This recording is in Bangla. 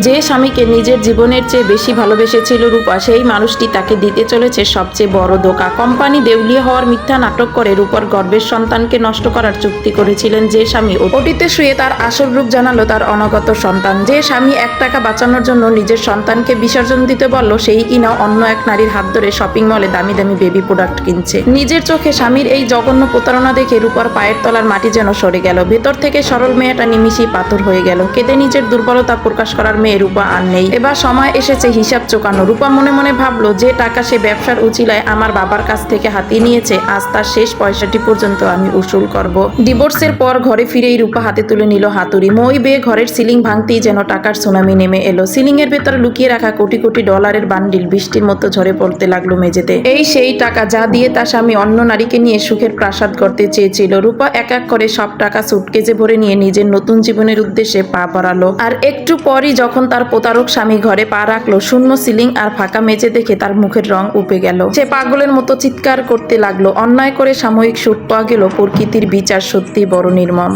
যে স্বামীকে নিজের জীবনের চেয়ে বেশি ভালোবেসেছিল রূপা, সেই মানুষটি তাকে দিতে চলেছে সবচেয়ে বড় ধোঁকা। কোম্পানি দেউলিয়া হওয়ার মিথ্যা নাটক করে রূপার গর্ভের সন্তানকে নষ্ট করার চুক্তি করেছিলেন যে স্বামী, ওটিতে শুয়ে তার আসল রূপ জানালো তার অনাগত সন্তান। যে স্বামী 1 টাকা বাঁচানোর জন্য নিজের সন্তানকে বিসর্জন দিতে বলল, সেই কিনা অন্য এক নারীর হাত ধরে শপিং মলে দামি দামি বেবি প্রোডাক্ট কিনছে। নিজের চোখে স্বামীর এই জঘন্য প্রতারণা দেখে রূপার পায়ের তলার মাটি যেন সরে গেল। ভেতর থেকে সরল মেয়েটা নিমিষেই পাথর হয়ে গেল। কেঁদে নিজের দুর্বলতা প্রকাশ করার মেয়ে রূপা আর নেই। এবার সময় এসেছে হিসাব চোকানো। রূপা মনে মনে ভাবলো, যে টাকা সে ব্যবসার উচিলায় আমার বাবার কাছ থেকে হাতিয়ে নিয়েছে, আজ তার শেষ পয়সাটি পর্যন্ত আমি উসুল করব। ডিভোর্সের পর ঘরে ফিরেই রূপা হাতে তুলে নিল হাতুড়ি। মই বেয়ে ঘরের সিলিং ভাঙতেই যেন টাকার সুনামি নেমে এলো। সিলিং এর ভেতরে লুকিয়ে রাখা কোটি কোটি ডলারের বান্ডিল বৃষ্টির মতো ঝরে পড়তে লাগলো মেঝেতে। এই সেই টাকা যা দিয়ে তার স্বামী অন্য নারীকে নিয়ে সুখের প্রাসাদ করতে চেয়েছিল। রূপা এক এক করে সব টাকা সুটকেজে ভরে নিয়ে নিজের নতুন জীবনের উদ্দেশ্যে পা বাড়ালো। আর একটু পরই যখন তার প্রতারক স্বামী ঘরে পা রাখলো, শূন্য সিলিং আর ফাঁকা মেঝে দেখে তার মুখের রং উপে গেল। সে পাগলের মতো চিৎকার করতে লাগলো। অন্যায় করে সাময়িক সুখ পাওয়া গেল, প্রকৃতির বিচার সত্যি বড় নির্মম।